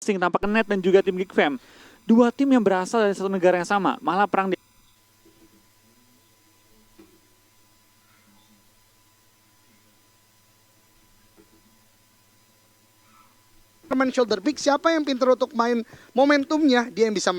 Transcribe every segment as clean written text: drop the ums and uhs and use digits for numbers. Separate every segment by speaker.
Speaker 1: tampaknya Net dan juga tim Geek Fam. Dua tim yang berasal dari satu negara yang sama, malah perang di
Speaker 2: main shoulder pick, siapa yang pintar untuk main momentumnya, dia yang bisa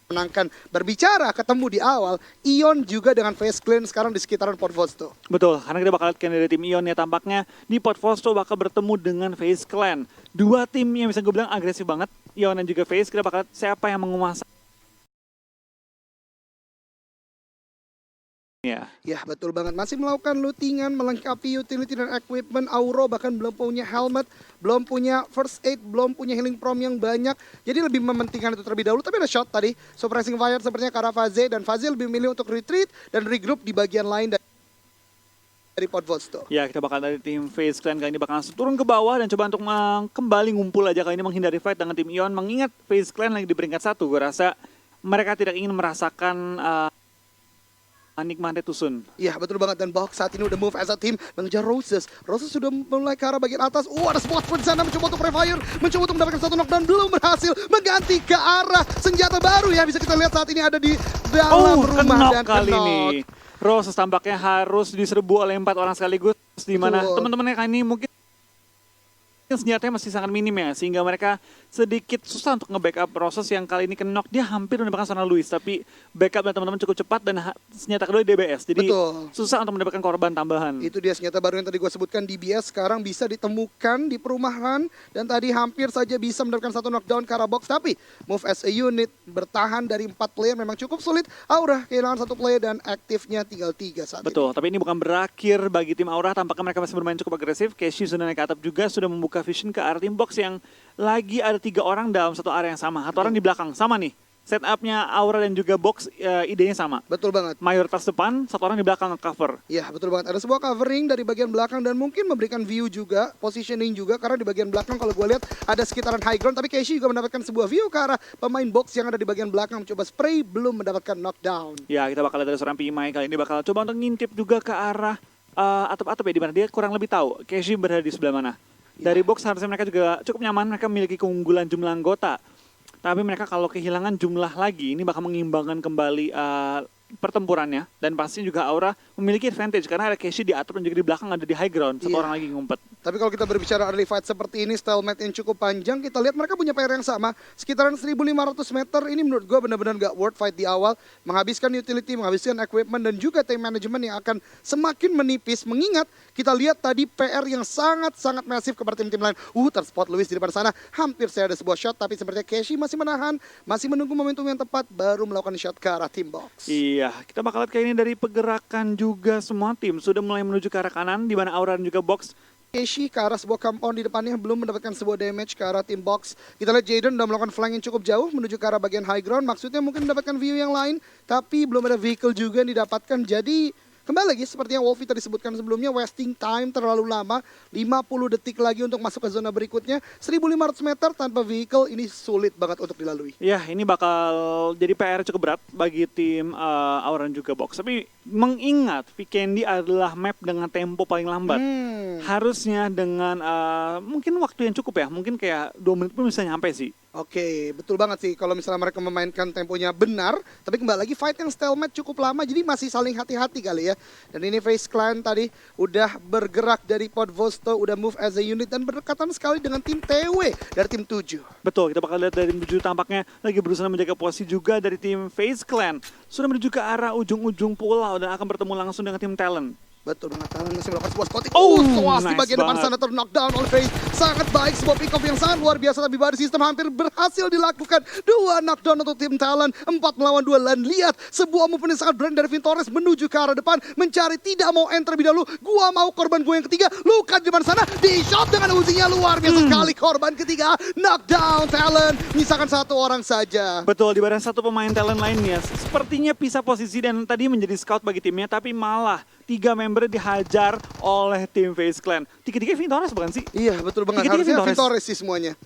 Speaker 2: menangkan. Berbicara ketemu di awal, Ion juga dengan Face Clan sekarang di sekitaran Port Vosto.
Speaker 1: Betul, karena kita bakal lihat dari tim Ion ya, tampaknya di Port Vosto bakal bertemu dengan FaZe Clan. Dua tim yang bisa gue bilang agresif banget, Ion dan juga FaZe. Kita bakal lihat siapa yang menguasai.
Speaker 2: Ya betul banget, masih melakukan lootingan, melengkapi utility dan equipment. Auro bahkan belum punya helmet, belum punya first aid, belum punya healing prom yang banyak. Jadi lebih mementingkan itu terlebih dahulu. Tapi ada shot tadi, suppressing fire sepertinya ke arah Faze. Dan Faze lebih memilih untuk retreat dan regroup di bagian lain dari Port Vosto.
Speaker 1: Ya, kita bakal dari tim FaZe Clan kali ini bakal langsung turun ke bawah dan coba untuk kembali ngumpul aja kali ini, menghindari fight dengan tim Ion. Mengingat FaZe Clan lagi di peringkat 1, gue rasa mereka tidak ingin merasakan nikmatnya Tusun.
Speaker 2: Iya betul banget, dan Bahok saat ini udah move as a team mengejar Roses. Roses sudah mulai ke arah bagian atas. Ada spot di sana, mencoba untuk prefire, mencoba untuk mendapatkan satu knockdown, belum berhasil. Mengganti ke arah senjata baru ya, bisa kita lihat saat ini ada di dalam rumah dan
Speaker 1: kali ini. Roses tampaknya harus diserbu oleh 4 orang sekaligus, di mana teman-temannya kali ini mungkin senjatanya masih sangat minim ya, sehingga mereka sedikit susah untuk nge-backup Roses yang kali ini knock. Dia hampir mendapatkan Sona Luis, tapi backup dan teman-teman cukup cepat dan senjata kedua DBS. Jadi susah untuk mendapatkan korban tambahan.
Speaker 2: Itu dia senjata baru yang tadi gue sebutkan, DBS sekarang bisa ditemukan di perumahan dan tadi hampir saja bisa mendapatkan satu knockdown ke arah box. Tapi move as a unit, bertahan dari 4 player memang cukup sulit. Aura kehilangan 1 player dan aktifnya tinggal 3 saat ini.
Speaker 1: Betul, tapi ini bukan berakhir bagi tim Aura. Tampaknya mereka masih bermain cukup agresif. Keshi sudah naik ke atap juga, sudah membuka vision ke arah tim box yang lagi ada 3 orang dalam satu area yang sama. 1 orang di belakang, sama nih. Setupnya Aura dan juga box idenya sama.
Speaker 2: Betul banget.
Speaker 1: Mayoritas depan, 1 orang di belakang cover.
Speaker 2: Iya betul banget, ada sebuah covering dari bagian belakang dan mungkin memberikan view juga, positioning juga. Karena di bagian belakang kalau gue lihat ada sekitaran high ground. Tapi Keshi juga mendapatkan sebuah view ke arah pemain box yang ada di bagian belakang. Mencoba spray, belum mendapatkan knockdown.
Speaker 1: Ya, kita bakal lihat dari seorang Pimai kali ini bakal coba untuk ngintip juga ke arah atap-atap ya, di mana dia kurang lebih tahu Keshi berada di sebelah mana. Dari box harusnya mereka juga cukup nyaman, mereka memiliki keunggulan jumlah anggota. Tapi mereka kalau kehilangan jumlah lagi, ini bakal mengimbangkan kembali pertempurannya. Dan pasti juga Aura memiliki advantage, karena ada Keshi di atas dan juga di belakang ada di high ground. 1 orang lagi ngumpet.
Speaker 2: Tapi kalau kita berbicara early fight seperti ini, stalemate yang cukup panjang, kita lihat mereka punya PR yang sama. Sekitaran 1.500 meter, ini menurut gue benar-benar gak worth fight di awal. Menghabiskan utility, menghabiskan equipment, dan juga time management yang akan semakin menipis. Mengingat kita lihat tadi PR yang sangat-sangat masif kepada tim-tim lain. Terspot Luis di depan sana, hampir saya ada sebuah shot, tapi sepertinya Keshi masih menahan, masih menunggu momentum yang tepat, baru melakukan shot ke arah tim box.
Speaker 1: Iya, kita bakal lihat kayak ini dari pergerakan juga semua tim sudah mulai menuju ke arah kanan, di mana Aura dan juga box.
Speaker 2: Keshi ke arah sebuah compound di depannya, belum mendapatkan sebuah damage ke arah tim box. Kita lihat Jaden udah melakukan flank yang cukup jauh menuju ke arah bagian high ground. Maksudnya mungkin mendapatkan view yang lain, tapi belum ada vehicle juga yang didapatkan. Jadi kembali lagi seperti yang Wolfie tadi sebutkan sebelumnya, wasting time terlalu lama. 50 detik lagi untuk masuk ke zona berikutnya. 1.500 meter tanpa vehicle, ini sulit banget untuk dilalui.
Speaker 1: Ya, ini bakal jadi PR cukup berat bagi tim Aura dan juga box. Tapi mengingat Vikendi adalah map dengan tempo paling lambat. Harusnya dengan mungkin waktu yang cukup ya, mungkin kayak 2 menit pun bisa nyampe sih.
Speaker 2: Oke, betul banget sih kalau misalnya mereka memainkan temponya benar. Tapi kembali lagi fight yang stalemate cukup lama, jadi masih saling hati-hati kali ya. Dan ini FaZe Clan tadi udah bergerak dari Port Vosto, udah move as a unit dan berdekatan sekali dengan tim TW dari tim 7.
Speaker 1: Betul, kita bakal lihat dari tim 7 tampaknya lagi berusaha menjaga posisi juga dari tim FaZe Clan. Sudah menuju ke arah ujung-ujung pulau dan akan bertemu langsung dengan tim Talent.
Speaker 2: Betul banget, Talent masih melakukan sebuah scouting. Soas di
Speaker 1: nice
Speaker 2: bagian depan sana ter-knockdown oleh FaZe. Sangat baik, sebuah pick off yang sangat luar biasa, tapi body system hampir berhasil dilakukan. 2 knockdown untuk tim Talent, 4 melawan 2. Dan lihat, sebuah movement yang sangat berani dari Vintores menuju ke arah depan, mencari tidak mau enter lebih dahulu. Gua mau korban gue yang ketiga, Luka di depan sana, di shot dengan uzinya luar biasa sekali. Korban ketiga, knockdown Talent, menyisakan 1 orang saja.
Speaker 1: Betul, di badan 1 pemain Talent lainnya sepertinya pisah posisi dan tadi menjadi scout bagi timnya, tapi malah 3 member dihajar oleh tim FaZe Clan. 3-3 Vintores bukan sih?
Speaker 2: Iya betul banget, harusnya Vintores sih semuanya.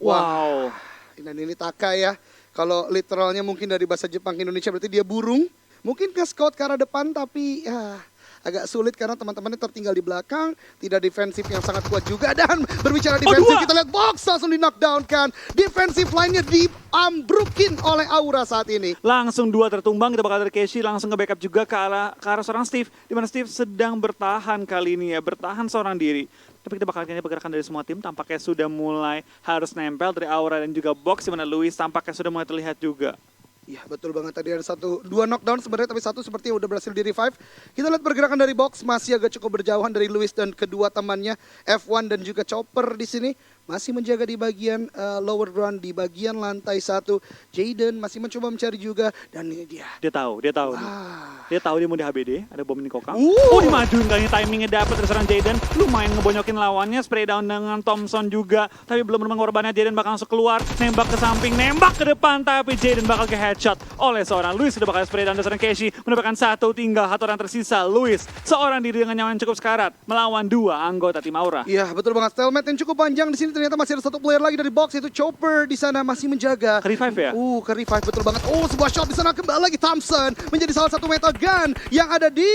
Speaker 1: Wow.
Speaker 2: Dan ini Taka ya, kalau literalnya mungkin dari bahasa Jepang ke Indonesia berarti dia burung. Mungkin ke scout ke arah depan, tapi ya agak sulit karena teman-temannya tertinggal di belakang, tidak defensif yang sangat kuat juga. Dan berbicara defensif, kita lihat Box langsung di knockdown kan. Defensif line-nya diambrukin oleh Aura saat ini.
Speaker 1: Langsung 2 tertumbang, kita bakal dari Keshi langsung ke backup juga ke arah seorang Steve, di mana Steve sedang bertahan kali ini ya, bertahan seorang diri. Tapi kita bakal lihat pergerakan dari semua tim, tampaknya sudah mulai harus nempel dari Aura dan juga Box, di mana Luis tampaknya sudah mulai terlihat juga.
Speaker 2: Iya betul banget, tadi ada 2 knockdown sebenarnya, tapi 1 sepertinya udah berhasil di revive. Kita lihat pergerakan dari Box masih agak cukup berjauhan dari Luis dan kedua temannya F1 dan juga Chopper di sini. Masih menjaga di bagian lower ground, di bagian lantai 1. Jaden masih mencoba mencari juga, dan ini dia.
Speaker 1: Dia tahu. Dia tahu dia mau di HBD, ada bom di kokang. Dimajuin kali ini, timingnya dapat dari seorang Jaden. Lumayan ngebonyokin lawannya, spray down dengan Thompson juga. Tapi belum menemukan korbannya, Jaden bakal langsung keluar. Nembak ke samping, nembak ke depan, tapi Jaden bakal ke headshot oleh seorang Luis. Sudah bakal spray down dari seorang Keshi. Mendapatkan 1, tinggal 1 orang tersisa. Luis, seorang diri dengan nyawa yang cukup sekarat, melawan 2 anggota tim Aura.
Speaker 2: Iya betul banget, stalemate yang cukup panjang di sini. Ternyata masih ada 1 player lagi dari Box, yaitu Chopper di sana masih menjaga.
Speaker 1: Ke revive ya?
Speaker 2: Ke revive betul banget. Sebuah shot di sana, kembali lagi Thompson menjadi salah satu meta gun yang ada di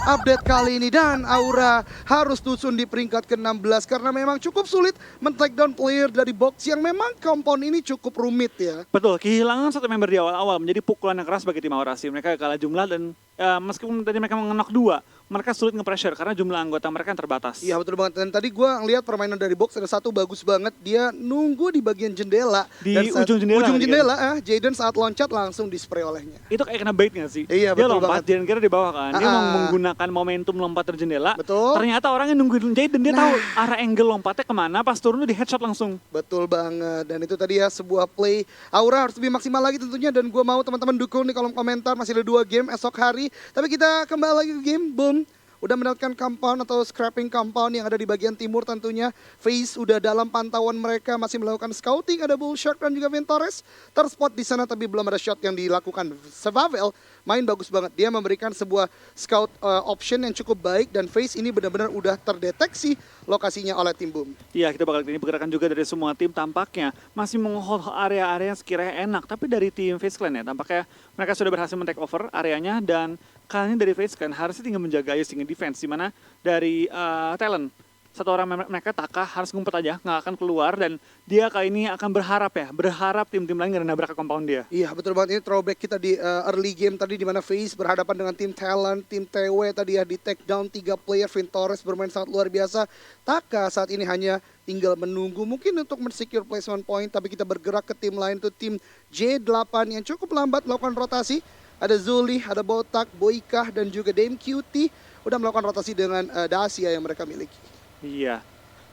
Speaker 2: update kali ini, dan Aura harus tusun di peringkat ke-16 karena memang cukup sulit men-take down player dari Box yang memang compound ini cukup rumit ya.
Speaker 1: Betul, kehilangan 1 member di awal-awal menjadi pukulan yang keras bagi tim Aura sih. Mereka kalah jumlah dan meskipun tadi mereka mengenok 2, mereka sulit nge-pressure karena jumlah anggota mereka yang terbatas.
Speaker 2: Iya betul banget, dan tadi gue ngeliat permainan dari Box ada 1 bagus banget. Dia nunggu di bagian jendela.
Speaker 1: Di ujung jendela.
Speaker 2: Jaden saat loncat langsung di-spray olehnya.
Speaker 1: Itu kayak kena bait gak sih?
Speaker 2: Iya,
Speaker 1: dia
Speaker 2: betul
Speaker 1: lompat,
Speaker 2: banget.
Speaker 1: Jaden kira di bawah kan. Dia mau menggunakan momentum lompat dari jendela.
Speaker 2: Betul.
Speaker 1: Ternyata orangnya nungguin Jaden, dia tahu arah angle lompatnya kemana, pas turun di headshot langsung.
Speaker 2: Betul banget, dan itu tadi ya sebuah play. Aura harus lebih maksimal lagi tentunya, dan gue mau teman-teman dukung di kolom komentar. Masih ada 2 game esok hari, tapi kita kembali lagi ke game. Boom. Udah mendapatkan compound atau scrapping compound yang ada di bagian timur tentunya. FaZe udah dalam pantauan mereka, masih melakukan scouting. Ada Bullshark dan juga Ventores terspot di sana, tapi belum ada shot yang dilakukan. Survival main bagus banget. Dia memberikan sebuah scout option yang cukup baik, dan FaZe ini benar-benar udah terdeteksi lokasinya oleh tim Boom.
Speaker 1: Iya, kita bakal ini pergerakan juga dari semua tim tampaknya masih meng-hold area-area yang sekiranya enak. Tapi dari tim FaZe Clan ya, tampaknya mereka sudah berhasil men-take over areanya, dan kali ini dari FaZe Clan harusnya tinggal menjaga Icing defense, di mana dari talent 1 orang mereka Taka harus ngumpet aja, nggak akan keluar, dan dia kali ini akan berharap tim-tim lain nggak nabrak ke compound dia.
Speaker 2: Iya betul banget, ini throwback kita di early game tadi, di mana FaZe berhadapan dengan tim Talent, tim TW tadi ya, di take down 3 player. Ventores bermain sangat luar biasa. Taka saat ini hanya tinggal menunggu mungkin untuk men-secure placement point, tapi kita bergerak ke tim lain, itu tim J8 yang cukup lambat melakukan rotasi. Ada Zuli, ada Botak, Boykah, dan juga Dame Cutie udah melakukan rotasi dengan Dacia yang mereka miliki.
Speaker 1: Iya.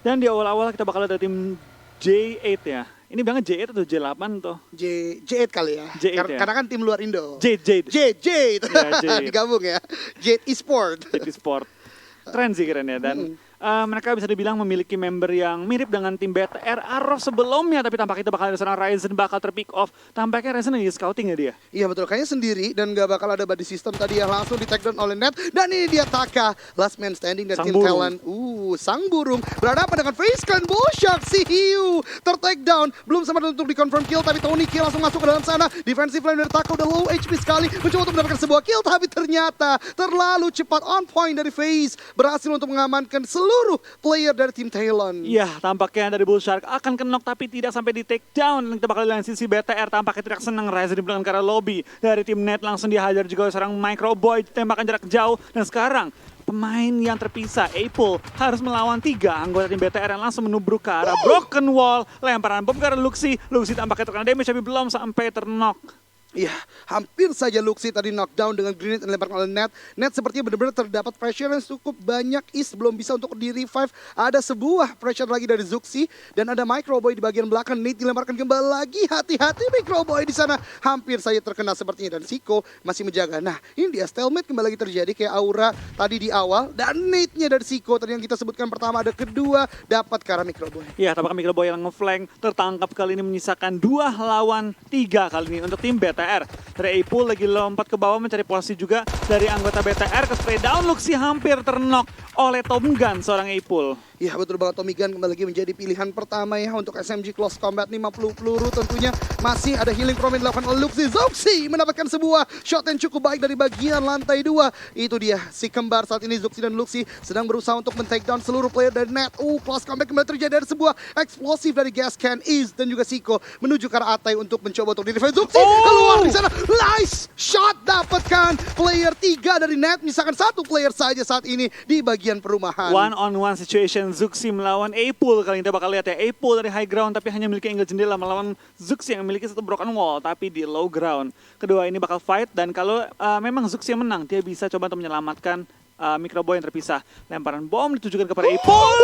Speaker 1: Dan di awal-awal kita bakal ada tim J8 ya. Ini bilangnya J8 atau J8 tuh?
Speaker 2: J8 kali ya.
Speaker 1: J8 ya.
Speaker 2: Karena kan tim luar Indo.
Speaker 1: J8.
Speaker 2: J8. Digabung ya. J8 Esport.
Speaker 1: J8 Esport. Keren sih keren ya. Dan mereka bisa dibilang memiliki member yang mirip dengan tim BTR Arrow sebelumnya, tapi tampaknya itu bakal ada seorang Ryzen bakal terpick off. Tampaknya Ryzen lagi scouting ya dia?
Speaker 2: Iya betul, kayaknya sendiri dan gak bakal ada body system tadi yang langsung di take down oleh Net. Dan ini dia Taka, last man standing dari tim Talent. Sang burung berhadapan dengan FaZe Clan. Bullshark, si hiu ter-take down. Belum sempat untuk di-confirm kill, tapi Tony Kill langsung masuk ke dalam sana. Defensive line dari Taka udah low HP sekali, mencoba untuk mendapatkan sebuah kill, tapi ternyata terlalu cepat on point dari FaZe. Berhasil untuk mengamankan seluruh player dari tim Talent.
Speaker 1: Iya, tampaknya dari Bullshark akan kenok tapi tidak sampai di take down. Kita bakal lihat sisi BTR tampaknya tidak senang. Ryzen di belakang ke arah lobby. Dari tim Net langsung dihajar juga seorang Microboy, tembakan jarak jauh. Dan sekarang pemain yang terpisah, Apple, harus melawan 3 anggota tim BTR yang langsung menubruk ke arah Broken Wall. Lemparan bom ke arah Luxi. Luxi tampaknya terkena damage tapi belum sampai ternok.
Speaker 2: Iya, hampir saja Luxi tadi knockdown dengan grenade yang dilemparkan oleh Net. Net sepertinya benar-benar terdapat pressure yang cukup banyak. Belum bisa untuk di-revive. Ada sebuah pressure lagi dari Zuxi. Dan ada Microboy di bagian belakang. Nate dilemparkan kembali lagi. Hati-hati Microboy di sana. Hampir saja terkena sepertinya. Dan Siko masih menjaga. Nah, ini dia stalemate kembali lagi terjadi. Kayak Aura tadi di awal. Dan Nate-nya dari Siko tadi yang kita sebutkan pertama. Ada kedua dapat ke arah Microboy.
Speaker 1: Iya, tampaknya Microboy yang nge-flank tertangkap kali ini menyisakan 2 lawan 3 kali ini untuk tim BTR. Dari Apple lagi lompat ke bawah mencari posisi juga dari anggota BTR ke spray down. Luxi hampir ternok oleh Tom Gun seorang Apple.
Speaker 2: Iya betul banget, Tommy Gun kembali lagi menjadi pilihan pertama ya untuk SMG Close Combat. 50 peluru tentunya, masih ada healing from yang dilakukan oleh Luxi. Zuxi mendapatkan sebuah shot yang cukup baik dari bagian lantai 2. Itu dia si kembar saat ini, Zuxi dan Luxi sedang berusaha untuk men-take down seluruh player dari net. Close Combat kembali terjadi, ada sebuah eksplosif dari Gas Can Is dan juga Siko menuju ke arah Atai untuk mencoba untuk di-defend. Zuxi keluar di sana, nice shot dapatkan player 3 dari net, misalkan satu player saja saat ini di bagian perumahan.
Speaker 1: One on one situation Zuxi melawan A-Pool. Kali ini kita bakal lihat ya, A-Pool dari high ground tapi hanya memiliki angle jendela melawan Zuxi yang memiliki satu broken wall tapi di low ground. Kedua ini bakal fight dan kalau memang Zuxi yang menang, dia bisa coba untuk menyelamatkan Microboy yang terpisah. Lemparan bom ditujukan kepada A-Pool.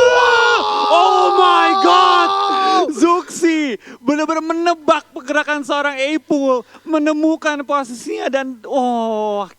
Speaker 1: Oh my god! Zuxi benar-benar menebak pergerakan seorang A-Pool, menemukan posisinya dan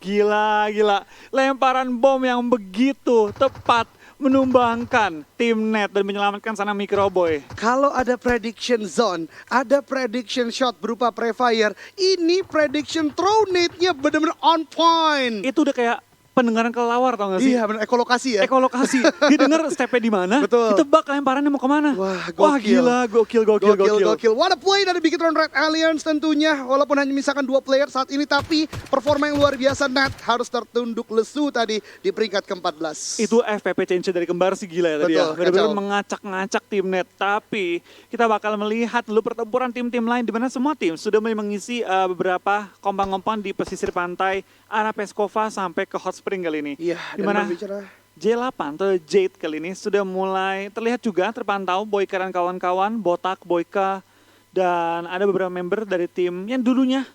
Speaker 1: gila. Lemparan bom yang begitu tepat menumbangkan tim net dan menyelamatkan sana Microboy.
Speaker 2: Kalau ada prediction zone, ada prediction shot berupa prefire, ini prediction throw nade-nya benar-benar on point.
Speaker 1: Itu udah kayak pendengaran kelelawar, tau gak sih?
Speaker 2: Iya benar, ekolokasi ya.
Speaker 1: Ekolokasi. Didengar stepnya di mana,
Speaker 2: Betul.
Speaker 1: ditebak lemparannya mau kemana.
Speaker 2: Wah,
Speaker 1: Gila, gokil.
Speaker 2: Gokil. What a play dari Bigetron Red Alliance tentunya. Walaupun hanya misalkan 2 player saat ini, tapi performa yang luar biasa. Net harus tertunduk lesu tadi di peringkat ke-14.
Speaker 1: Itu FPP change dari kembar sih gila ya tadi ya.
Speaker 2: Betul,
Speaker 1: Benar-benar
Speaker 2: kacau.
Speaker 1: mengacak-ngacak tim net. Tapi kita bakal melihat dulu pertempuran tim-tim lain di mana semua tim sudah mulai mengisi beberapa kompang-kompang di pesisir pantai arah Peskova sampai ke Hot Spring kali ini.
Speaker 2: Iya,
Speaker 1: Di
Speaker 2: dan
Speaker 1: mana
Speaker 2: berbicara
Speaker 1: J8 atau Jade kali ini sudah mulai terlihat juga terpantau Boyka dan kawan-kawan, Botak, Boyka, dan ada beberapa member dari tim yang dulunya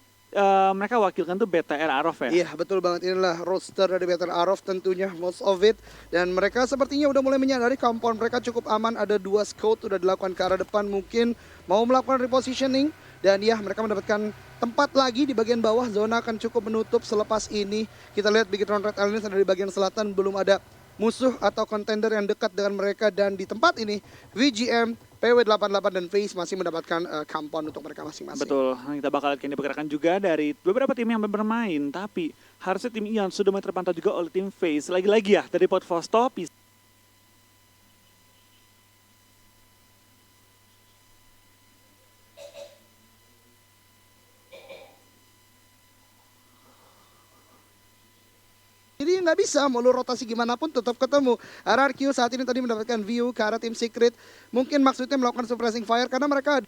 Speaker 1: mereka wakilkan tuh BTR Arov ya.
Speaker 2: Iya betul banget, inilah roster dari Better Arov tentunya most of it. Dan mereka sepertinya udah mulai menyadari compound mereka cukup aman. Ada 2 scout udah dilakukan ke arah depan, mungkin mau melakukan repositioning. Dan ya mereka mendapatkan tempat lagi di bagian bawah. Zona akan cukup menutup selepas ini. Kita lihat Bigetron Red Alliance ada di bagian selatan, belum ada musuh atau kontender yang dekat dengan mereka. Dan di tempat ini VGM, PW88 dan FaZe masih mendapatkan compound untuk mereka masing-masing.
Speaker 1: Betul, kita bakal lihat diperkirakan juga dari beberapa tim yang bermain, tapi harusnya tim Ion sudah mulai terpantau juga oleh tim FaZe. Lagi-lagi ya, dari Pot Fosto,
Speaker 2: Jadi nggak bisa, mau lu rotasi gimana pun tetap ketemu. RRQ saat ini tadi mendapatkan view ke arah tim Secret. Mungkin maksudnya melakukan suppressing fire karena mereka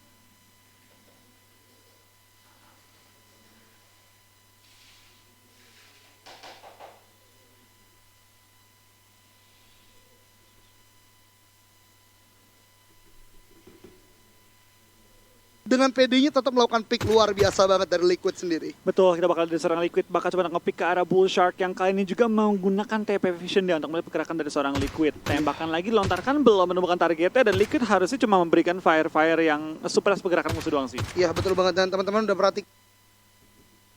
Speaker 2: dengan PD-nya tetap melakukan pick luar biasa banget dari Liquid sendiri.
Speaker 1: betul, kita bakal dari seorang Liquid bakal coba nge-pick ke arah Bull Shark yang kali ini juga menggunakan TP Vision dia untuk melihat pergerakan dari seorang Liquid. Tembakan lagi, lontarkan belum menemukan targetnya dan Liquid harusnya cuma memberikan fire-fire yang suppress pergerakan musuh doang sih.
Speaker 2: Iya betul banget, dan teman-teman udah perhatikan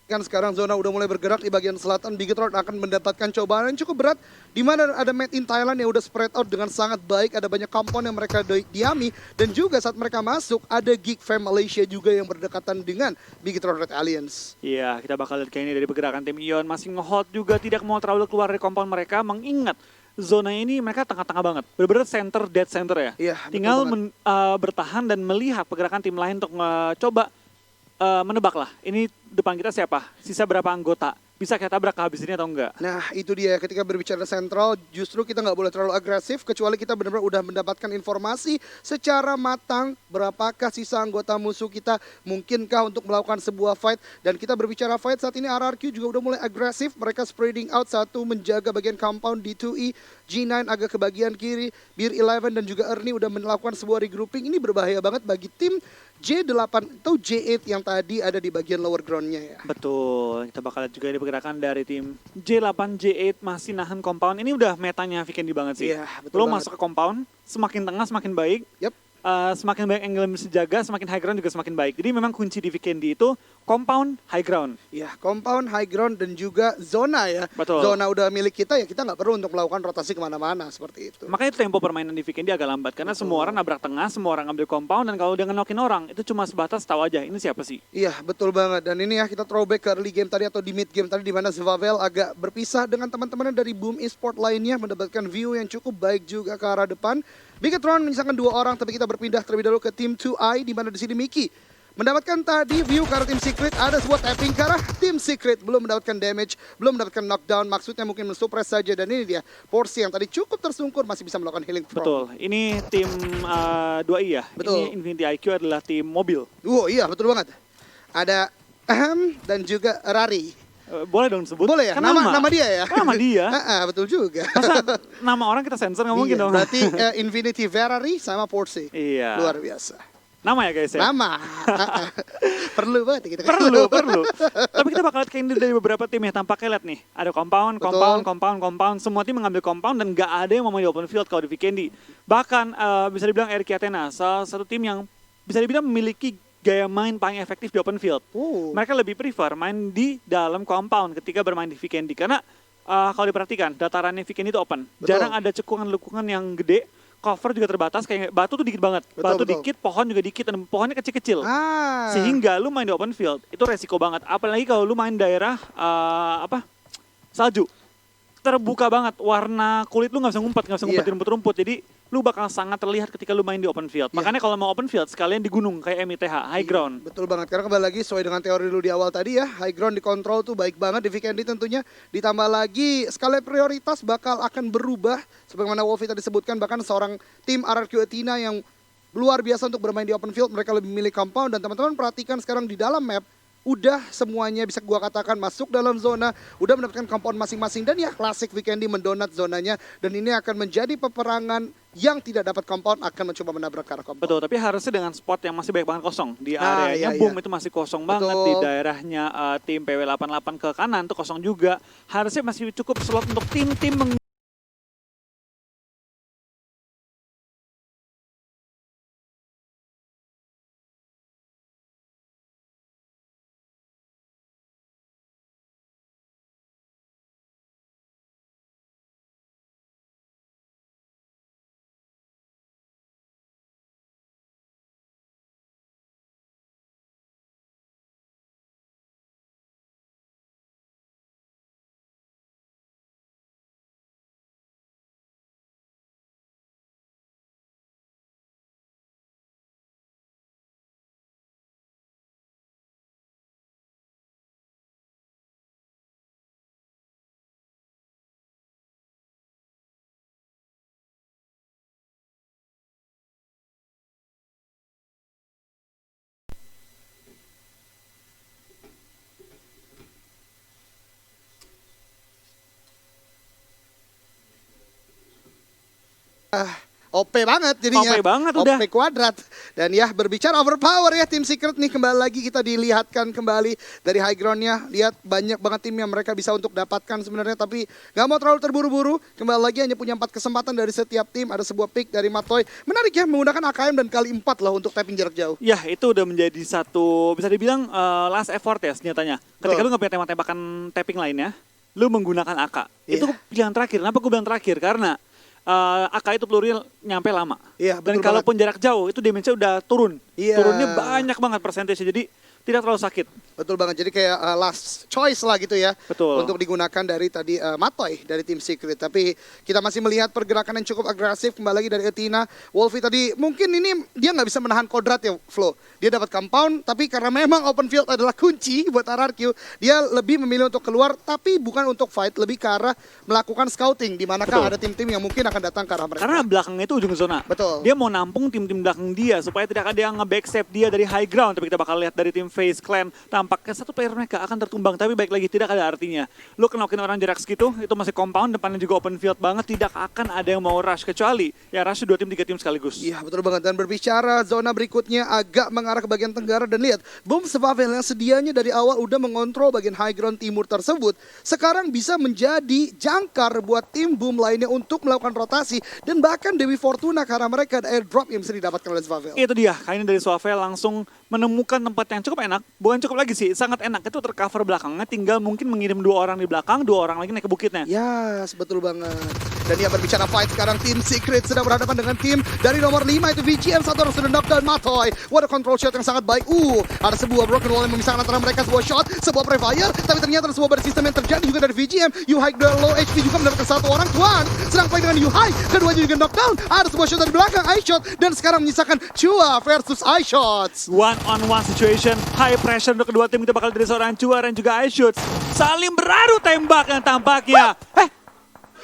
Speaker 2: kan sekarang zona udah mulai bergerak di bagian selatan. Bigetron akan mendapatkan cobaan yang cukup berat di mana ada Made in Thailand yang udah spread out dengan sangat baik. Ada banyak compound yang mereka diami dan juga saat mereka masuk ada Geek Fam Malaysia juga yang berdekatan dengan Bigetron Red Alliance.
Speaker 1: Iya, kita bakal lihat kayak ini dari pergerakan tim Ion masih nge-hold juga, tidak mau terlalu keluar dari compound mereka, mengingat zona ini mereka tengah-tengah banget. Bener-bener center, dead center ya.
Speaker 2: Iya,
Speaker 1: Tinggal
Speaker 2: betul banget.
Speaker 1: bertahan dan melihat pergerakan tim lain untuk coba menebak lah. Ini depan kita siapa? Sisa berapa anggota? Bisa kita tabrak habis ini atau enggak?
Speaker 2: Nah itu dia, ketika berbicara sentral justru kita nggak boleh terlalu agresif kecuali kita benar-benar udah mendapatkan informasi secara matang berapakah sisa anggota musuh kita, mungkinkah untuk melakukan sebuah fight. Dan kita berbicara fight saat ini RRQ juga udah mulai agresif, mereka spreading out, satu menjaga bagian compound D2E, G9 agak ke bagian kiri, Beer 11 dan juga Ernie udah melakukan sebuah regrouping. Ini berbahaya banget bagi tim J8 atau J8 yang tadi ada di bagian lower groundnya ya.
Speaker 1: Betul, kita bakal lihat juga ini pergerakan dari tim J8, J8 masih nahan compound. Ini udah metanya Vikendi banget sih.
Speaker 2: Iya, betul
Speaker 1: Lo
Speaker 2: banget.
Speaker 1: masuk ke compound, semakin tengah semakin baik.
Speaker 2: Yep.
Speaker 1: Semakin banyak angle yang bisa jaga, semakin high ground juga semakin baik. Jadi memang kunci di Vikendi itu compound, high ground.
Speaker 2: Ya, compound, high ground, dan juga zona ya.
Speaker 1: Betul.
Speaker 2: Zona udah milik kita ya, kita nggak perlu untuk melakukan rotasi kemana-mana seperti itu.
Speaker 1: Makanya tempo permainan di Vikendi agak lambat. Karena semua orang nabrak tengah, semua orang ambil compound, dan kalau dia ngenokin orang, itu cuma sebatas tahu aja ini siapa sih.
Speaker 2: Iya, betul banget. Dan ini ya kita throwback ke early game tadi atau di mid game tadi di mana Zvavel agak berpisah dengan teman-temannya dari Boom Esport lainnya, mendapatkan view yang cukup baik juga ke arah depan. Bigetron menyisakan 2 orang, tapi kita berpindah terlebih dahulu ke tim 2i, di mana di sini Miki mendapatkan tadi view ke arah tim Secret, ada sebuah tapping ke arah tim Secret, belum mendapatkan damage, belum mendapatkan knockdown, maksudnya mungkin mensuppress saja, dan ini dia Porsi yang tadi cukup tersungkur masih bisa melakukan healing from.
Speaker 1: Betul, ini tim 2i ya,
Speaker 2: Betul.
Speaker 1: ini Infinity IQ adalah tim mobil.
Speaker 2: Iya betul banget. Ada dan juga Rari.
Speaker 1: Boleh dong sebut?
Speaker 2: Boleh ya?
Speaker 1: Kan
Speaker 2: Nama dia ya?
Speaker 1: Nama dia.
Speaker 2: Betul juga.
Speaker 1: Masa nama orang kita sensor nggak mungkin
Speaker 2: Iya,
Speaker 1: dong.
Speaker 2: berarti Infinity Ferrari sama Porsi.
Speaker 1: Iya.
Speaker 2: Luar biasa.
Speaker 1: Nama ya guys ya?
Speaker 2: Nama. Perlu banget kita.
Speaker 1: Perlu. Tapi kita bakal lihat kayak dari beberapa tim ya, tampaknya lihat nih. Ada compound, semua tim mengambil compound dan nggak ada yang mau main di open field kalau di Vikendi. Bahkan bisa dibilang Eric Athena, salah satu tim yang bisa dibilang memiliki gaya main paling efektif di open field. Mereka lebih prefer main di dalam compound ketika bermain di Vikendi. Karena kalau diperhatikan, datarannya Vikendi itu open.
Speaker 2: Betul.
Speaker 1: Jarang ada cekungan-lekungan yang gede. Cover juga terbatas, kayak batu tuh dikit banget. Batu dikit, pohon juga dikit, dan pohonnya kecil-kecil. Sehingga lu main di open field, itu resiko banget. Apalagi kalau lu main daerah salju. Terbuka banget, warna kulit lu nggak bisa ngumpet di rumput-rumput. Jadi lu bakal sangat terlihat ketika lu main di open field. Makanya kalau mau open field, sekalian di gunung, kayak MITH, high ground.
Speaker 2: Betul banget, karena kembali lagi sesuai dengan teori dulu di awal tadi ya, high ground dikontrol tuh baik banget di Vikendi tentunya. Ditambah lagi skala prioritas bakal akan berubah, sebagaimana Wolfie tadi sebutkan, bahkan seorang tim RRQ Athena yang luar biasa untuk bermain di open field, mereka lebih memilih compound. Dan teman-teman perhatikan sekarang di dalam map, udah semuanya bisa gua katakan masuk dalam zona, udah mendapatkan compound masing-masing, dan ya klasik Vikendi mendonat zonanya, dan ini akan menjadi peperangan yang tidak dapat compound akan mencoba menabrak ke arah compound.
Speaker 1: Betul, tapi harusnya dengan spot yang masih banyak banget kosong. Di areanya Boom itu masih kosong banget, di daerahnya tim PW88 ke kanan tuh kosong juga. Harusnya masih cukup slot untuk tim-tim
Speaker 2: OP banget jadinya.
Speaker 1: OP banget udah.
Speaker 2: OP kuadrat. Dan ya berbicara overpower ya tim Secret nih, kembali lagi kita dilihatkan kembali dari high groundnya. Lihat banyak banget tim yang mereka bisa untuk dapatkan sebenarnya, tapi nggak mau terlalu terburu-buru. Kembali lagi hanya punya 4 kesempatan dari setiap tim. Ada sebuah pick dari Matoy. Menarik ya, menggunakan AKM dan kali 4 loh untuk tapping jarak jauh.
Speaker 1: Ya itu udah menjadi satu, bisa dibilang last effort ya senjatanya. Ketika lu nggak punya tembak-tembakan tapping lainnya, lu menggunakan AK. Itu pilihan terakhir. Kenapa gue bilang terakhir? Karena AK itu pelurunya nyampe lama.
Speaker 2: Iya,
Speaker 1: dan kalaupun jarak jauh itu damage-nya udah turun.
Speaker 2: Iya.
Speaker 1: Turunnya banyak banget persentase. Jadi tidak terlalu sakit.
Speaker 2: Betul banget, jadi kayak last choice lah gitu ya.
Speaker 1: Betul.
Speaker 2: Untuk digunakan dari tadi Matoy dari tim Secret. Tapi kita masih melihat pergerakan yang cukup agresif kembali lagi dari Athena. Wolfie tadi mungkin ini dia nggak bisa menahan kodrat ya Flo. Dia dapat compound, tapi karena memang open field adalah kunci buat RRQ, dia lebih memilih untuk keluar, tapi bukan untuk fight, lebih ke arah melakukan scouting. Di manakah ada tim-tim yang mungkin akan datang ke arah mereka.
Speaker 1: Karena belakangnya itu ujung zona.
Speaker 2: Betul.
Speaker 1: Dia mau nampung tim-tim belakang dia supaya tidak ada yang nge-backstab dia dari high ground. Tapi kita bakal lihat dari tim Face Clan, tampaknya satu player mereka akan tertumbang, tapi baik lagi tidak ada artinya. Lu kenokin orang jarak segitu, itu masih compound, depannya juga open field banget, tidak akan ada yang mau rush, kecuali ya rush 2 tim 3 tim sekaligus.
Speaker 2: Iya betul banget, dan berbicara zona berikutnya agak mengarah ke bagian tenggara, dan lihat Boom Survival yang sedianya dari awal udah mengontrol bagian high ground timur tersebut, sekarang bisa menjadi jangkar buat tim Boom lainnya untuk melakukan rotasi, dan bahkan Dewi Fortuna karena mereka ada airdrop yang bisa didapatkan oleh Survival.
Speaker 1: Itu dia, kali ini dari Swavel langsung menemukan tempat yang cukup enak, bukan cukup lagi sih, sangat enak, itu tercover belakangnya, tinggal mungkin mengirim 2 orang di belakang, 2 orang lagi naik ke bukitnya.
Speaker 2: Ya, betul banget. Dan dia berbicara fight sekarang, Team Secret sedang berhadapan dengan tim dari nomor 5 itu VGM. Satu orang sudah knockdown Matoy. What a control shot yang sangat baik. Ada sebuah broken wall yang memisahkan antara mereka, sebuah shot, sebuah prefire, tapi ternyata ada sebuah body system yang terjadi juga dari VGM. Yuhai low HP juga mendapatkan satu orang. Tuan sedang fight dengan Yuhai, keduanya juga knockdown. Ada sebuah shot dari belakang, iShot, dan sekarang menyisakan Chua versus iShots.
Speaker 1: One on one situation, high pressure untuk kedua tim. Kita bakal dari seorang Chua dan juga iShots saling beradu tembak yang tampaknya.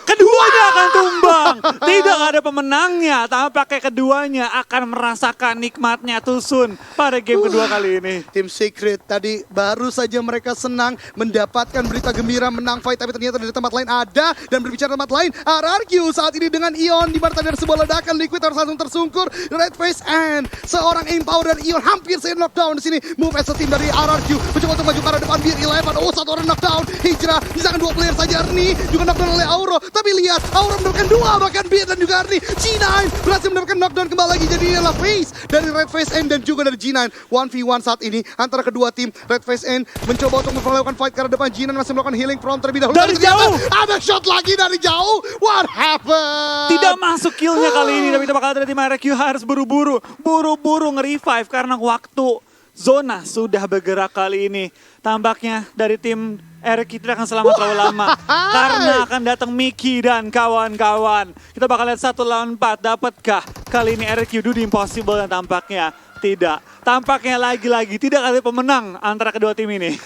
Speaker 1: Keduanya akan tumbang. Tidak ada pemenangnya. Tampaknya keduanya akan merasakan nikmatnya Tusun pada game kedua kali ini.
Speaker 2: Tim Secret tadi baru saja mereka senang mendapatkan berita gembira menang fight, tapi ternyata dari tempat lain ada. Dan berbicara tempat lain, RRQ saat ini dengan Ion, di mana tadi ada sebuah ledakan, Liquid harus langsung tersungkur. Red Face and seorang Empower dari Ion hampir saya knockdown di sini. Move as a team dari RRQ mencoba untuk maju ke arah depan. Beer 11, satu orang knockdown. Hijrah misalkan 2 player saja. Ernie juga knockdown oleh Auro, tapi lihat Auro mendapatkan 2, bahkan Beer dan juga Ernie. G9 berhasil mendapatkan knockdown kembali lagi. Jadi ini adalah Face dari Red Face N dan juga dari G9. 1v1 saat ini antara kedua tim. Red Face N mencoba untuk melakukan fight karena depan. G9 masih melakukan healing from terlebih dahulu.
Speaker 1: Dari jauh
Speaker 2: ada shot lagi dari jauh. What happened?
Speaker 1: Tidak masuk killnya kali ini, tapi kita bakal dari tim RQ harus buru-buru nge-revive karena waktu. Zona sudah bergerak kali ini. Tampaknya dari tim RQ tidak akan selamat terlalu lama. Karena akan datang Mickey dan kawan-kawan. Kita bakal lihat 1 lawan 4. Dapatkah kali ini RQ do the impossible? Dan tampaknya tidak. Tampaknya lagi-lagi tidak ada pemenang antara kedua tim ini.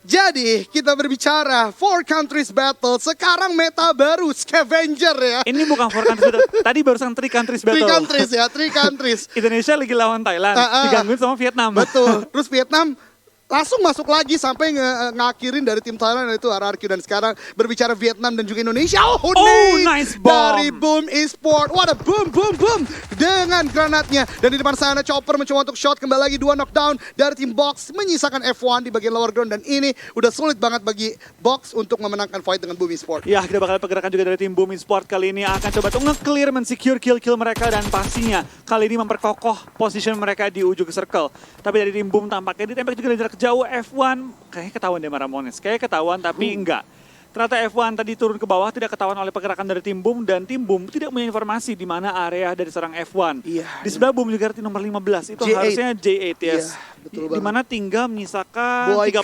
Speaker 2: Jadi kita berbicara 4 countries battle. Sekarang meta baru Scavenger ya.
Speaker 1: Ini bukan 4 countries battle. Tadi barusan 3 countries battle.
Speaker 2: 3 countries ya, 3 countries.
Speaker 1: Indonesia lagi lawan Thailand. Digangguin sama Vietnam.
Speaker 2: Betul. Terus Vietnam langsung masuk lagi sampai ngakhirin dari tim Thailand itu RRQ. Dan sekarang berbicara Vietnam dan juga Indonesia. Oh
Speaker 1: nice bomb
Speaker 2: dari Boom Esport. What a boom dengan granatnya. Dan di depan sana Chopper mencoba untuk shot kembali lagi. 2 knockdown dari tim Box menyisakan F1 di bagian lower ground. Dan ini udah sulit banget bagi Box untuk memenangkan fight dengan Boom Esport.
Speaker 1: Ya, kita bakal pergerakan juga dari tim Boom Esport kali ini akan coba untuk nge-clear, men-secure kill mereka, dan pastinya kali ini memperkokoh position mereka di ujung circle. Tapi dari tim Boom tampaknya ditembak juga dari jarak jauh. F1 kayaknya ketahuan deh Maramones, kayaknya ketahuan tapi enggak. Ternyata F1 tadi turun ke bawah, tidak ketahuan oleh pergerakan dari tim Boom, dan tim Boom tidak punya informasi di mana area dari seorang F1.
Speaker 2: Iya.
Speaker 1: Di sebelah Boom juga tim nomor 15 itu
Speaker 2: J8.
Speaker 1: harusnya J8 yes.
Speaker 2: Iya, betul
Speaker 1: Di mana tinggal menyisakan
Speaker 2: Boyka.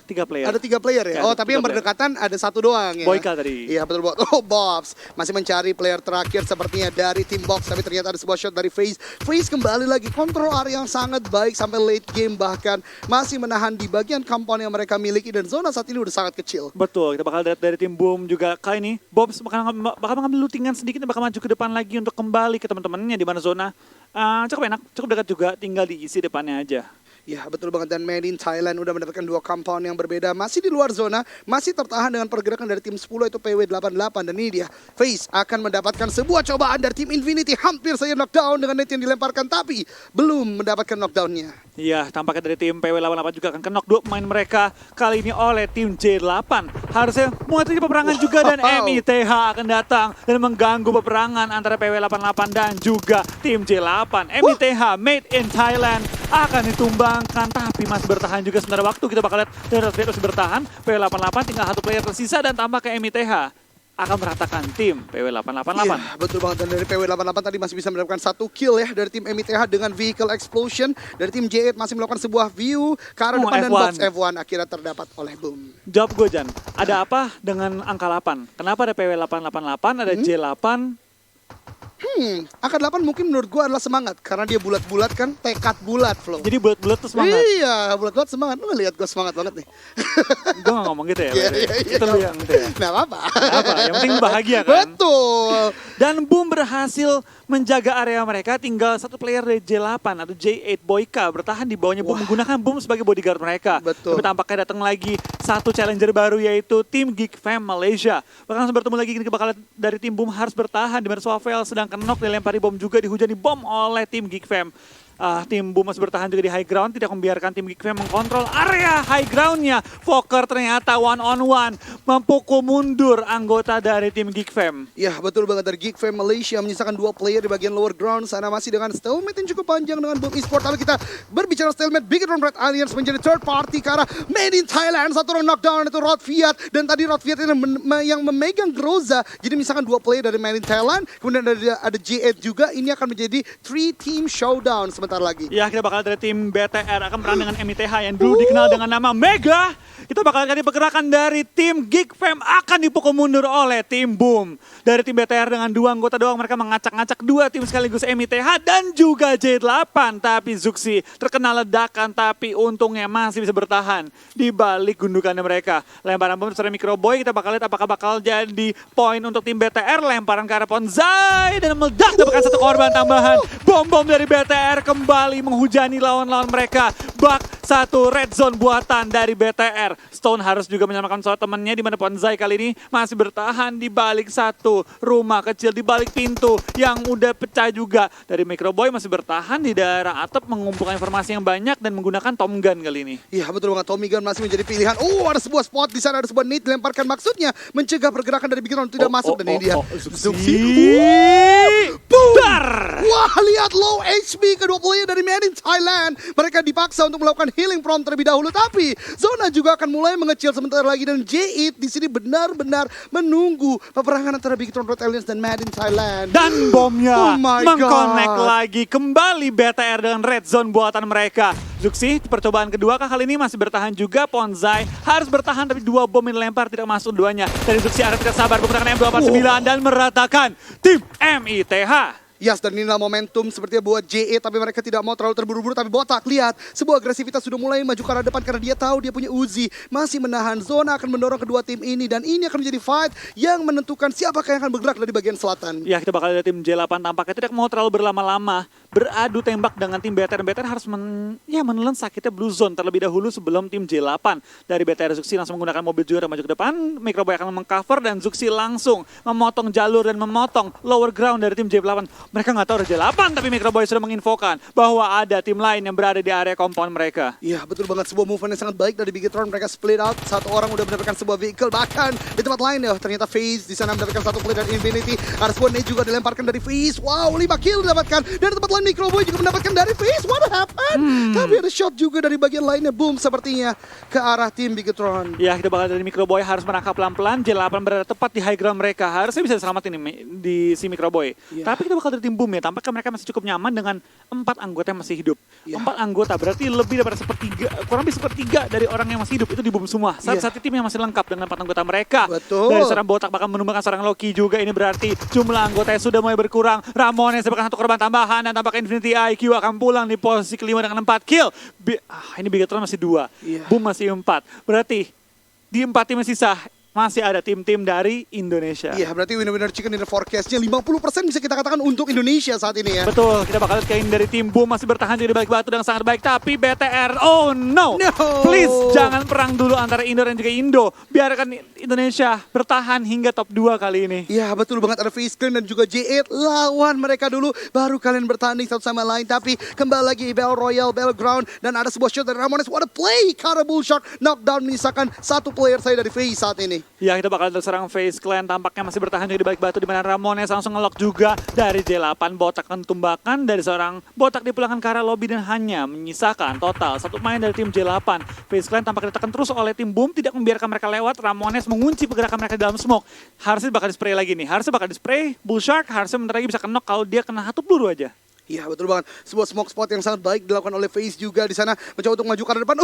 Speaker 1: 3 player.
Speaker 2: Ada 3 player ya?
Speaker 1: Ya,
Speaker 2: Oh, tapi yang berdekatan ada 1 doang ya?
Speaker 1: Boyka tadi.
Speaker 2: Iya, betul. Oh, Bobs masih mencari player terakhir sepertinya dari tim Box, tapi ternyata ada sebuah shot dari FaZe. FaZe kembali lagi kontrol area yang sangat baik sampai late game, bahkan masih menahan di bagian compound yang mereka miliki, dan zona saat ini udah sangat kecil.
Speaker 1: Betul, kita bakal lihat dari tim Boom juga kali ini. Bobs bakal mengambil lootingan sedikit, bakal maju ke depan lagi untuk kembali ke teman-temannya di mana zona cukup enak, cukup dekat juga, tinggal diisi depannya aja.
Speaker 2: Ya, betul banget. Dan Made in Thailand udah mendapatkan 2 compound yang berbeda. Masih di luar zona, masih tertahan dengan pergerakan dari tim 10 itu PW88. Dan ini dia, FaZe akan mendapatkan sebuah cobaan dari tim Infinity. Hampir saja knockdown dengan net yang dilemparkan, tapi belum mendapatkan knockdownnya.
Speaker 1: Iya, tampaknya dari tim PW88 juga akan knock 2 pemain mereka kali ini oleh tim J8. Harusnya mulai terjadi peperangan juga, dan MITH akan datang dan mengganggu peperangan antara PW88 dan juga tim J8. MITH Made in Thailand akan ditumbangkan, tapi masih bertahan juga sebentar waktu. Kita bakal lihat dari masih bertahan. PW88 tinggal 1 player tersisa, dan tampaknya MITH akan meratakan tim PW888.
Speaker 2: Iya, betul banget. Dan dari PW88 tadi masih bisa mendapatkan 1 kill ya dari tim MITH dengan vehicle explosion. Dari tim J8 masih melakukan sebuah view ke arah depan, dan box F1 akhirnya terdapat oleh Boom.
Speaker 1: Jawab gue, Jan. Ada apa dengan angka 8? Kenapa ada PW888, ada J8?
Speaker 2: Angka 8 mungkin menurut gue adalah semangat. Karena dia bulat-bulat kan, tekad bulat, Flo.
Speaker 1: Jadi bulat-bulat tuh semangat?
Speaker 2: Iya, bulat-bulat semangat. Lu lihat gue semangat banget nih.
Speaker 1: Gue gak ngomong gitu ya?
Speaker 2: Iya.
Speaker 1: Itu lu yang gitu ya?
Speaker 2: Nah, apa?
Speaker 1: Yang penting bahagia kan?
Speaker 2: Betul.
Speaker 1: Dan Boom berhasil menjaga area mereka. Tinggal 1 player dari J8 atau J8 Boyka bertahan di bawahnya Boom, menggunakan Boom sebagai bodyguard mereka.
Speaker 2: Betul.
Speaker 1: Tapi tampaknya datang lagi 1 challenger baru, yaitu tim Geek Fam Malaysia. Bahkan bertemu lagi, ini bakal dari tim Boom harus bertahan di mana Swavel sedang knock, dilempari bom juga, dihujani bom oleh tim Geek Fam. Tim Boom masih bertahan juga di high ground, tidak membiarkan tim Geek Fam mengkontrol area high groundnya. Fokker ternyata one on one mempukul mundur anggota dari tim Geek Fam.
Speaker 2: Ya betul banget, dari Geek Fam Malaysia menyisakan 2 player di bagian lower ground. Sana masih dengan stalemate yang cukup panjang dengan Boom Esports. Tapi kita berbicara stalemate, Bigetron Red Alliance menjadi third party ke arah made in Thailand. Satu orang knockdown itu Rod Fiat, dan tadi Rod Fiat yang memegang Groza. Jadi misalkan 2 player dari made in Thailand, kemudian ada J8 juga. Ini akan menjadi 3 team showdown sebentar lagi.
Speaker 1: Ya, kita bakal dari tim BTR akan berang dengan MITH yang dulu dikenal dengan nama Mega. Kita bakal lihat pergerakan dari tim Geek Fam akan dipukul mundur oleh tim Boom. Dari tim BTR dengan 2 anggota doang, mereka mengacak-ngacak 2 tim sekaligus MITH dan juga J8. Tapi Zuxi terkena ledakan, tapi untungnya masih bisa bertahan di balik gundukannya mereka. Lemparan bom secara Microboy, kita bakal lihat apakah bakal jadi poin untuk tim BTR. Lemparan ke arah Ponzai dan meledak, dapatkan 1 korban tambahan. Bom-bom dari BTR kembali menghujani lawan-lawan mereka. Bak 1 red zone buatan dari BTR. Stone harus juga menyelamatkan salah temannya, di mana Ponzai kali ini masih bertahan di balik 1 rumah kecil, di balik pintu yang udah pecah juga. Dari Microboy masih bertahan di daerah atap mengumpulkan informasi yang banyak dan menggunakan Tom Gun kali ini.
Speaker 2: Iya betul banget, Tommy Gun masih menjadi pilihan. Ada sebuah spot di sana, ada sebuah nade dilemparkan, maksudnya mencegah pergerakan dari Bigetron tidak masuk, dan ini dia Zuxi.
Speaker 1: Dar!
Speaker 2: Wah, lihat low HP kedua player dari Made in Thailand. Mereka dipaksa untuk melakukan healing from terlebih dahulu, tapi zona juga akan mulai mengecil sebentar lagi, dan J8 di sini benar-benar menunggu peperangan antara Bigetron Red Alliance dan Made in Thailand.
Speaker 1: Dan bomnya
Speaker 2: Oh my
Speaker 1: mengconnect
Speaker 2: God.
Speaker 1: lagi kembali BTR dengan red zone buatan mereka. Zuxi percobaan kedua kali ini masih bertahan juga. Ponzai harus bertahan, tapi 2 bom yang dilempar tidak masuk duanya. Dari Zuxi akan tidak sabar menggunakan M249 dan meratakan tim MITH.
Speaker 2: Yes, dan inilah momentum sepertinya buat JE, tapi mereka tidak mau terlalu terburu-buru. Tapi Botak, lihat, sebuah agresivitas sudah mulai maju ke arah depan karena dia tahu dia punya Uzi. Masih menahan zona, akan mendorong kedua tim ini, dan ini akan menjadi fight yang menentukan siapakah yang akan bergerak dari bagian selatan.
Speaker 1: Ya, kita bakal lihat tim J8 tampaknya tidak mau terlalu berlama-lama beradu tembak dengan tim BTR. BTR harus menelan sakitnya blue zone terlebih dahulu sebelum tim J8. Dari BTR, Zuxi langsung menggunakan mobil juga maju ke depan. Microboy akan mengcover dan Zuxi langsung memotong jalur dan memotong lower ground dari tim J8. Mereka nggak tahu ada J8, tapi Microboy sudah menginfokan bahwa ada tim lain yang berada di area compound mereka.
Speaker 2: Iya, betul banget, sebuah movement yang sangat baik dari Bigetron. Mereka split out, 1 orang udah mendapatkan sebuah vehicle, bahkan di tempat lain ya ternyata FaZe di sana mendapatkan 1 play dari Infinity. Ada sebuah nade juga dilemparkan dari FaZe. Wow, 5 kill didapatkan. Dan di tempat lain Microboy juga mendapatkan dari FaZe. What happened? Tapi ada shot juga dari bagian lainnya, Boom sepertinya ke arah tim Bigetron.
Speaker 1: Ya, kita bakal dari Microboy harus menangkap pelan-pelan. J8 berada tepat di high ground mereka. Harusnya bisa selamat ini di si Microboy.
Speaker 2: Iya.
Speaker 1: Tapi kita bakal dari tim Boom ya. Tampaknya mereka masih cukup nyaman dengan 4 anggota yang masih hidup.
Speaker 2: Iya.
Speaker 1: 4 anggota berarti lebih daripada kurang lebih sepertiga dari orang yang masih hidup itu di Boom semua. Satu tim yang masih lengkap dengan 4 anggota mereka.
Speaker 2: Betul.
Speaker 1: Dari seorang Botak bakal menumbangkan seorang Loki juga. Ini berarti jumlah anggota yang sudah mulai berkurang. Ramones dapatkan 1 korban tambahan, dan tampaknya Infinity IQ akan pulang di posisi kelima dengan 4 kill. Ini Bigetron masih 2.
Speaker 2: Iya.
Speaker 1: Boom masih 4. Berarti di 4 tim yang sisa masih ada tim-tim dari Indonesia.
Speaker 2: Iya, berarti winner-winner chicken dinner forecast-nya 50% bisa kita katakan untuk Indonesia saat ini ya.
Speaker 1: Betul, kita bakal lihat kain dari tim Boom masih bertahan juga di balik batu dengan sangat baik. Tapi BTR, oh no!
Speaker 2: No!
Speaker 1: Please, jangan perang dulu antara Indo dan juga Indo. Biarkan Indonesia bertahan hingga top 2 kali ini.
Speaker 2: Iya, betul banget, ada FaZe Clan dan juga J8. Lawan mereka dulu, baru kalian bertanding satu sama lain. Tapi kembali lagi Battle Royale, Battleground, dan ada sebuah shot dari Ramones. What a play! Carabul shot, knockdown menyisakan 1 player saya dari FaZe saat ini.
Speaker 1: Ya, kita bakal terserang FaZe Clan, tampaknya masih bertahan juga di balik batu, di mana Ramones langsung nge-lock juga dari J8. Botak akan tumbakan dari seorang Botak dipulangkan ke arah lobby dan hanya menyisakan total 1 pemain dari tim J8. FaZe Clan tampaknya ditekan terus oleh tim Boom, tidak membiarkan mereka lewat. Ramones mengunci pergerakan mereka di dalam smoke. Harusnya bakal di-spray lagi nih, harusnya bakal di-spray. Bullshark harusnya bentar lagi bisa knock kalau dia kena 1 peluru aja.
Speaker 2: Iya, betul banget. Sebuah smoke spot yang sangat baik dilakukan oleh FaZe juga di sana, mencoba untuk maju ke arah depan.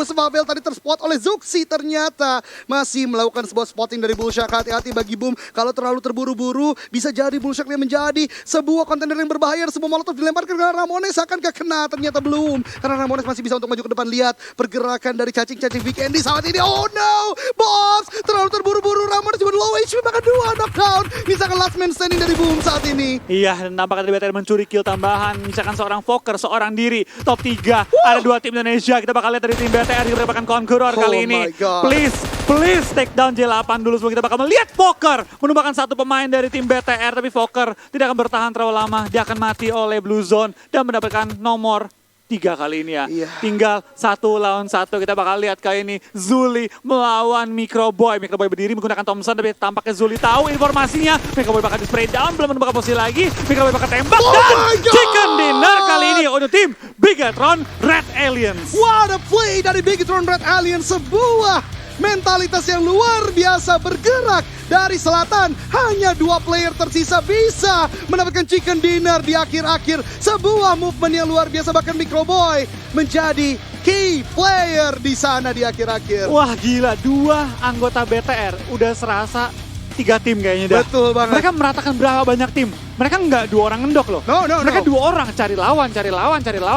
Speaker 2: Smabel tadi terspot oleh Zuxi, ternyata masih melakukan sebuah spotting dari Bullshark. Hati-hati bagi Boom, kalau terlalu terburu-buru bisa jadi Bullshark yang menjadi sebuah kontainer yang berbahaya. Sebuah molotov dilemparkan ke Ramones, akankah kena? Ternyata belum, karena Ramones masih bisa untuk maju ke depan. Lihat pergerakan dari cacing-cacing Weekendy saat ini. Oh no, Bobs terlalu terburu-buru. Ramones cuma low HP, bahkan 2 knockdown. Misalkan last man standing dari Boom saat ini.
Speaker 1: Iya, dan tampaknya dari BTR mencuri kill tambahan. Misalkan seorang Fokker, seorang diri. Top 3, ada 2 tim Indonesia. Kita bakal lihat dari tim BTR yang mendapatkan Conqueror kali ini.
Speaker 2: My God.
Speaker 1: Please, Please take down J8 dulu sebelum kita bakal melihat Fokker menumbangkan satu pemain dari tim BTR. Tapi Fokker tidak akan bertahan terlalu lama. Dia akan mati oleh Blue Zone dan mendapatkan nomor 3 kali ini ya.
Speaker 2: Iya.
Speaker 1: Tinggal 1 lawan 1. Kita bakal lihat kali ini Zuli melawan Microboy. Microboy berdiri menggunakan Thompson tapi tampaknya Zuli tahu informasinya. Microboy bakal di spray down, belum menemukan posisi lagi. Microboy bakal tembak dan
Speaker 2: my God!
Speaker 1: chicken dinner kali ini untuk tim Bigatron Red Aliens.
Speaker 2: What a play dari Bigatron Red Alien, sebuah mentalitas yang luar biasa bergerak dari selatan. Hanya 2 player tersisa bisa mendapatkan chicken dinner di akhir-akhir. Sebuah movement yang luar biasa, bahkan Microboy menjadi key player di sana di akhir-akhir.
Speaker 1: Wah gila, 2 anggota BTR udah serasa 3 tim kayaknya dah.
Speaker 2: Betul banget.
Speaker 1: Mereka meratakan berapa banyak tim. Mereka nggak 2 orang ngendok loh.
Speaker 2: No.
Speaker 1: Mereka 2 orang cari lawan,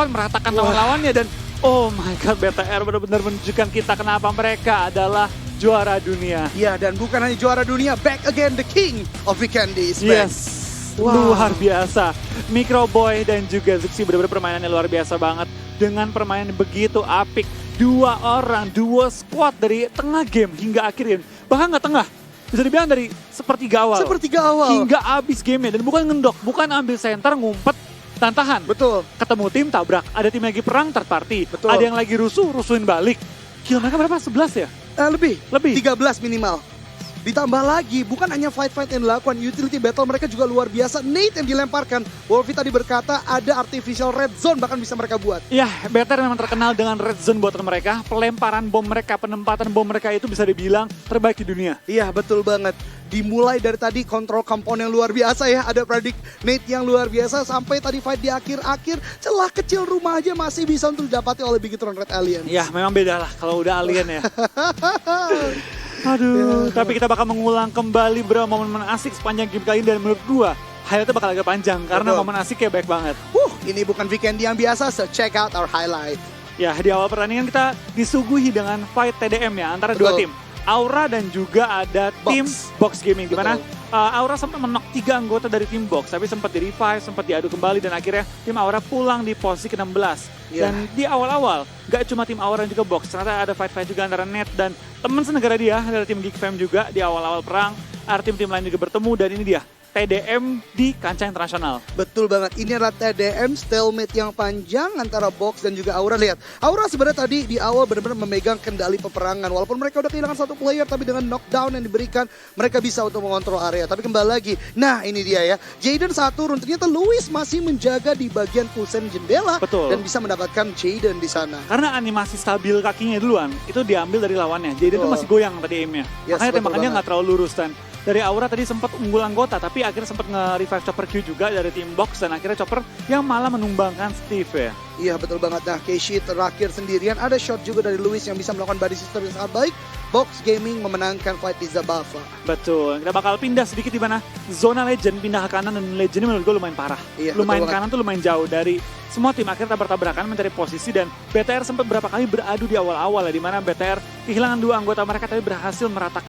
Speaker 1: meratakan lawan-lawannya dan oh my god, BTR benar-benar menunjukkan kita kenapa mereka adalah juara dunia.
Speaker 2: Ya, dan bukan hanya juara dunia, back again the king of Vikendi is back.
Speaker 1: Yes,
Speaker 2: Wow.
Speaker 1: luar biasa. Microboy dan juga Zixi benar-benar permainannya luar biasa banget. Dengan permainan begitu apik, 2 orang, 2 squad dari tengah game hingga akhir game. Bahkan nggak tengah, bisa dibilang dari sepertiga awal.
Speaker 2: Sepertiga awal.
Speaker 1: Hingga habis gamenya. Dan bukan ngendok, bukan ambil center, ngumpet, dan tahan.
Speaker 2: Betul.
Speaker 1: Ketemu tim tabrak, ada tim lagi perang third party,
Speaker 2: Betul.
Speaker 1: ada yang lagi rusuhin balik. Gila, mereka berapa? 11 ya?
Speaker 2: Lebih.
Speaker 1: Lebih.
Speaker 2: 13 minimal. Ditambah lagi, bukan hanya fight-fight yang dilakukan, utility battle mereka juga luar biasa. Nate yang dilemparkan, Wolfie tadi berkata ada artificial red zone bahkan bisa mereka buat.
Speaker 1: Ya, BTR memang terkenal dengan red zone buatan mereka. Pelemparan bom mereka, penempatan bom mereka itu bisa dibilang terbaik di dunia.
Speaker 2: Iya, betul banget. Dimulai dari tadi kontrol compound yang luar biasa ya. Ada predict Nate yang luar biasa. Sampai tadi fight di akhir-akhir. Celah kecil rumah aja masih bisa untuk didapati oleh Bigatron Red Alien.
Speaker 1: Ya, memang beda lah kalau udah alien ya. Aduh, tapi kita bakal mengulang kembali bro momen-momen asik sepanjang game kali ini. Dan menurut gua, highlightnya bakal agak panjang. Karena
Speaker 2: Betul.
Speaker 1: momen asiknya baik banget.
Speaker 2: Ini bukan Vikendi yang biasa, so check out our highlight.
Speaker 1: Ya, di awal pertandingan kita disuguhi dengan fight TDM ya antara 2
Speaker 2: Betul.
Speaker 1: tim. Aura dan juga ada tim Box Gaming, di mana
Speaker 2: Betul.
Speaker 1: Aura sempat menok 3 anggota dari tim Box, tapi sempat di revive, sempat diadu kembali, dan akhirnya tim Aura pulang di posisi ke-16.
Speaker 2: Iya.
Speaker 1: Dan di awal-awal, gak cuma tim Aura dan juga Box, ternyata ada fight-fight juga antara Net dan teman senegara dia, dari tim Geek Fam juga di awal-awal perang. Ada tim-tim lain juga bertemu, dan ini dia, TDM di kancah internasional.
Speaker 2: Betul banget, ini adalah TDM stalemate yang panjang antara Box dan juga Aura. Lihat, Aura sebenarnya tadi di awal benar-benar memegang kendali peperangan. Walaupun mereka udah kehilangan 1 player, tapi dengan knockdown yang diberikan, mereka bisa untuk mengontrol area. Tapi kembali lagi, nah ini dia ya, Jaden 1 turun, ternyata Louis masih menjaga di bagian kusen jendela.
Speaker 1: Betul.
Speaker 2: Dan bisa mendapatkan Jaden di sana.
Speaker 1: Karena animasi stabil kakinya duluan, itu diambil dari lawannya. Jadi itu
Speaker 2: Betul.
Speaker 1: masih goyang tadi aimnya.
Speaker 2: Yes,
Speaker 1: Makanya
Speaker 2: betul
Speaker 1: tembakannya
Speaker 2: banget.
Speaker 1: nggak terlalu lurus. Dan dari Aura tadi sempat unggul anggota, tapi akhirnya sempat nge-revive Chopper Q juga dari tim Box. Dan akhirnya Chopper yang malah menumbangkan Steve ya.
Speaker 2: Iya betul banget. Nah, Keishi terakhir sendirian. Ada shot juga dari Louis yang bisa melakukan body system yang sangat baik. Box Gaming memenangkan fight di Zabafa.
Speaker 1: Betul, kita bakal pindah sedikit di mana zona Legend pindah ke kanan, dan Legend ini menurut gue lumayan parah.
Speaker 2: Iya,
Speaker 1: Lumayan
Speaker 2: betul
Speaker 1: kanan tuh lumayan jauh dari semua tim, akhirnya tabrak-tabrakan mencari posisi. Dan BTR sempat berapa kali beradu di awal-awal ya, di mana BTR kehilangan 2 anggota mereka tapi berhasil meratakan